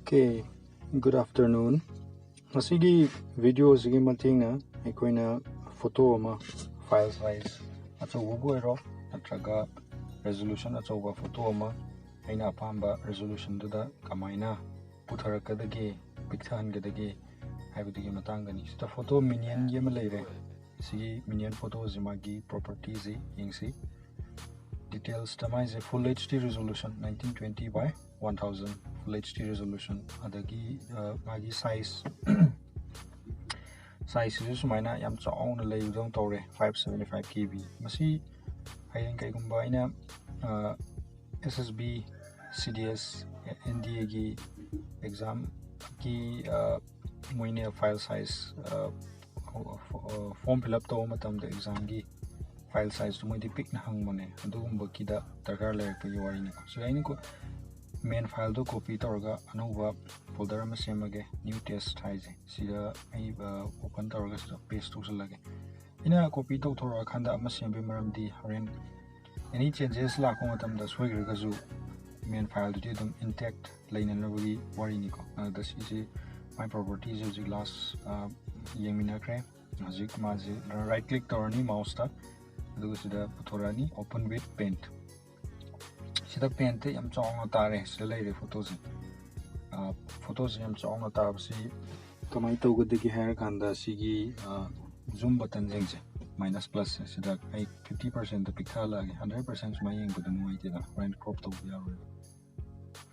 Okay, good afternoon. Masigi video sigi matingna aikoina photo ama file size achauba boiro natraga resolution achauba photo ama aina apamba resolution duda kamaina putharakadagi picthangadagi haibudigi matangani sita photo minion yema leire sigi minion photo zimagi properties yingsi details tamize full HD resolution 1920 by 1000 full HD resolution adagi magi size size is sumaina yam chauna leudong tore 575 KB masi hayeng kai gumba ina SSB CDS NDA gi exam ki moine file size form fill up to matam the exam gi file size to moidi pick na hang mone adugumba kida darkar layak pa yawari ni so aini ko main file do copy tawraga anuba folder ama semage new test haize sida ai open tawraga sida paste tawsalage ina copy tawthora khanda ama sembe maramdi horen any changes la ko matam da soigraga zu main file do dum intact laina nabagi wari ni ko da si my properties is last yemina kre azik mazi right click tawrani mouse ta aduga sida puthorani open with paint sida paint yam chawna tare sida leire photos yam chawna tabsi kamai tawgadagi hair kanda sigi zoom button jengse minus plus sida ai 50% the picthala 100% ma yeng budu noi tida when crop to ya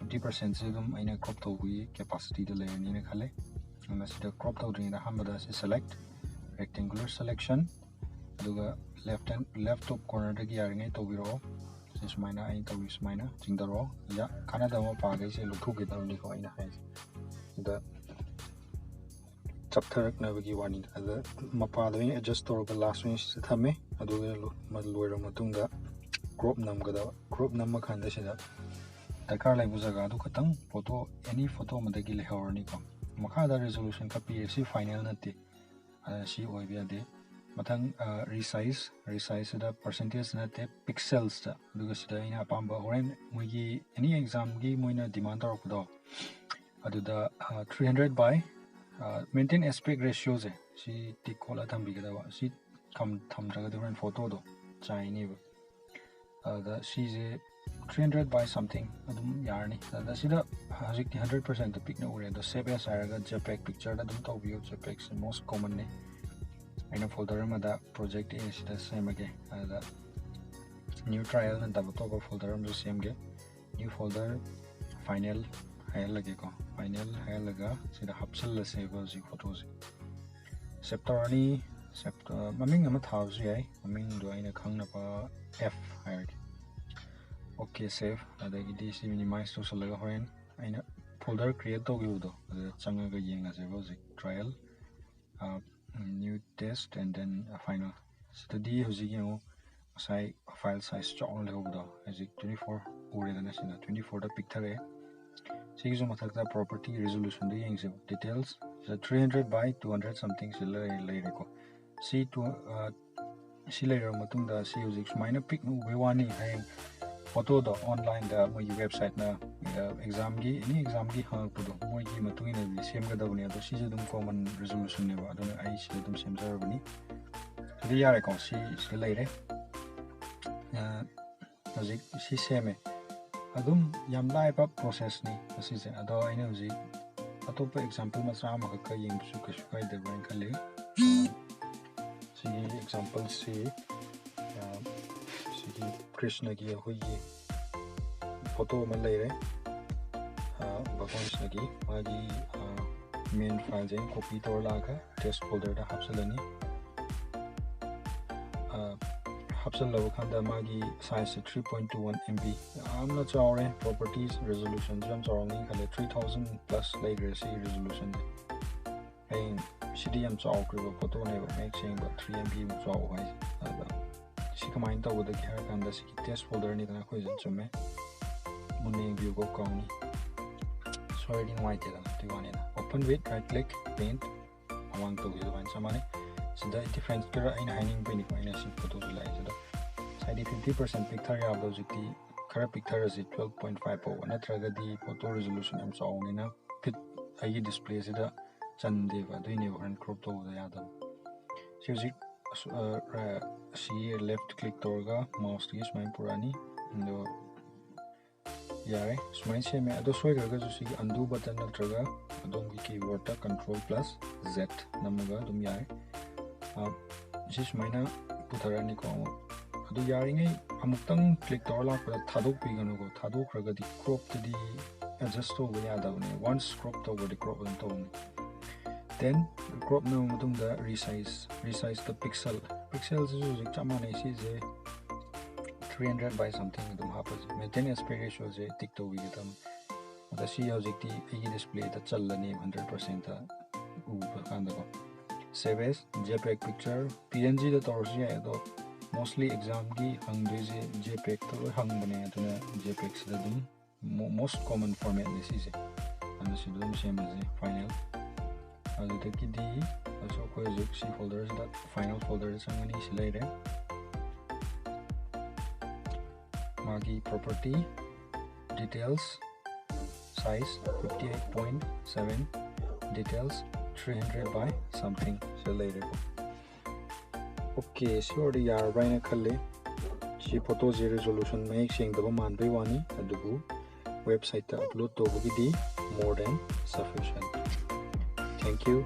50% se dum aina crop to wi capacity de layer ni ne khale ama sida crop to ring da hamada se select rectangular selection aduga left top corner dagi yaringai to biro se sumaina ai to sumaina chingdaro ya kana da ma pa gai se lukhu ge darni ko aina hai da chapter na bagi warning ada mapa da adjust to ga last one se thame aduga loira matunga crop nam khanda se da darkar lai bujaga du khatang photo any photo madagi le hawrni ko makha da resolution ka PFC final nate si oibia de mathang resize da percentage nate pixels da duga sida ina pamba horen moigi any exam gi moina demand tarokdo aduda 300 by maintain aspect ratio je si tikola thambi gada wa si thamjaga different photo do chaini da si je 300 by something adum yarni da sida hajik 100% the pic na ure the save as araga jpeg picture da dum tawbiyo jpeg is most common ne aina folder ma da project is the same again da new trial na da to folder am same ge new folder final hay lage ko final hay laga sida hapsal la save as photos septorani maming ama thausi ai maming do aina khangna pa f hierarchy okay save adagi dc minimize to salaga horen aina folder create to giudo changa ga yenga se logic trial new test and then final study hojigi ngo sai file size chong lehodo hojik 24 ure dana sina 24 da picture sigi zo mathakta property resolution de yengse details 300 by 200 something sila ko c to si layer matungda si hojik sumaina pic no wani hai photo do online da moi website na exam gi any exam gi hang pudo moi gi matungina bi sem ga dawni ado si dum common resolution ne ba ado ai si dum sem zarabani ri yare ko si leire hojik si seme adum yam lai pa process ni asi se ado aina hojik atopa example ma sa ma ka yeng su ka su kai de brain khale si example si Krishna ki hui photo ma leire Bhagwan ki magi main file je copy to laga test folder da hapsalani hapsal law khanda magi size 3.21 MB amna chawre properties resolution jam chawni khale 3000 plus layer si resolution hey cdm chaw kri photo ne make saying 3 MB mu chaw hai si kamain to with the hair and the test folder ni na khoi chume munning view go kauni so reading white da open with right click paint among to the one samane so the difference kara in hiding pin ko ina si photo lai so side 50% picture ya those the correct picture is 12.50 natraga di photo resolution am so ni na ꯑꯩꯒꯤ ꯗꯤꯁꯄ꯭ꯂꯦꯁꯤꯗ ꯆꯟꯗꯦꯕ ꯑꯗꯨꯏꯅꯦꯕ ꯍꯣꯔꯦꯟ crop ꯇꯧꯕꯗ ꯌꯥꯗꯕ ꯁꯤ ꯍꯧꯖꯤꯛ ꯁꯤ left click ꯇꯧꯔꯒ ꯃꯥꯎꯁꯇꯒꯤ ꯁꯨꯃꯥꯏꯅ ꯄꯨꯔꯛꯑꯅꯤ ꯑꯗꯣ ꯌꯥꯔꯦ ꯁꯨꯃꯥꯏꯅ ꯁꯦꯝꯃꯦ ꯑꯗꯣ ꯁꯣꯏꯈ꯭ꯔꯒꯁꯨ ꯁꯤꯒꯤ ꯑꯟꯗꯨ ꯕꯇꯟ ꯅꯠꯇ꯭ꯔꯒ ꯑꯗꯣꯝꯒꯤ ꯀꯤꯕꯣꯔꯗꯇ Ctrl+Z ꯅꯝꯃꯒ ꯑꯗꯨꯝ ꯌꯥꯔꯦ ꯁꯤ ꯁꯨꯃꯥꯏꯅ ꯄꯨꯊꯔꯛꯑꯅꯤꯀꯣ ꯑꯗꯨ ꯌꯥꯔꯤꯉꯩ ꯑꯃꯨꯛꯇꯪ ꯀ꯭ꯂꯤꯛ ꯇꯧꯔ ꯂꯥꯛꯄꯗ ꯊꯥꯗꯣꯛꯄꯤꯒꯅꯨꯀꯣ ꯊꯥꯗꯣꯛꯈ꯭ꯔꯒꯗꯤ ꯀ꯭ꯔꯣꯞꯇꯗꯤ ꯑꯦꯗꯖꯁ ꯇꯧꯕ ꯌꯥꯗꯕꯅꯦ ꯋꯥꯟꯁ ꯀ꯭ꯔꯣꯞ ꯇꯧꯕꯗꯤ ꯀ꯭ꯔꯣꯞ ꯑꯗꯨꯝ ꯇꯧꯕꯅꯤ ꯗꯦꯟ ꯀ꯭ꯔꯣꯞ ꯅꯝꯕ ꯃꯇꯨꯡꯗ ꯔꯤꯁꯥꯏꯖꯇ ꯄꯤꯛꯁꯦꯜꯁꯤꯁꯨ ꯍꯧꯖꯤꯛ ꯆꯞ ꯃꯥꯟꯅꯩ ꯁꯤꯁꯦ 300 by something ꯑꯗꯨꯝ ꯍꯥꯞꯄꯁꯤ ꯃꯦꯟꯇꯦꯟ ꯑꯦꯁꯄꯦꯛ ꯔꯦꯁꯤꯌꯣꯁꯦ ꯇꯤꯛ ꯇꯧꯕꯤꯒꯗꯕꯅꯤ ꯑꯗ ꯁꯤ ꯍꯧꯖꯤꯛꯇꯤ ꯑꯩꯒꯤ ꯗꯤꯁꯄ꯭ꯂꯦꯗ ꯆꯜꯂꯅꯤ 100%ꯇ ꯎꯕ ꯀꯥꯟꯗꯀꯣ ꯁꯦꯚ ꯑꯦꯁ JPEG ꯄꯤꯛꯆꯔ PNGꯗ ꯇꯧꯔꯁꯨ ꯌꯥꯏ ꯑꯗꯣ ꯃꯣꯁꯂꯤ ꯑꯦꯛꯖꯥꯝꯒꯤ ꯍꯪꯗꯣꯏꯁꯦ JPEGꯇ ꯂꯣꯏ ꯍꯪꯕꯅꯦ ꯑꯗꯨꯅ JPEGꯁꯤꯗ ꯑꯗꯨꯝ ꯃꯣꯁ ꯀꯣꯃꯟ ꯐꯣꯔꯃꯦꯠꯅꯤ ꯁꯤꯁꯦ ꯑꯗꯨꯅ ꯁꯤꯗ ꯑꯗꯨꯝ ꯁꯦꯝꯃꯁꯦ ꯐꯥꯏꯅꯦꯜ ꯑꯗꯨꯗꯒꯤꯗꯤ ꯑꯩꯈꯣꯏ ꯍꯧꯖꯤꯛ ꯁꯤ ꯐꯣꯜꯗꯔꯁꯤꯗ ꯐꯥꯏꯅꯦꯜ ꯐꯣꯜꯗꯔꯗ ꯆꯪꯉꯅꯤ ꯁꯤ ꯂꯩꯔꯦ मागी property details size 58.7 details 300 by something so later okay si already yar raina khalle si photo je resolution mai sengdaba manbai wani adugu website ta upload tobugidi more than sufficient thank you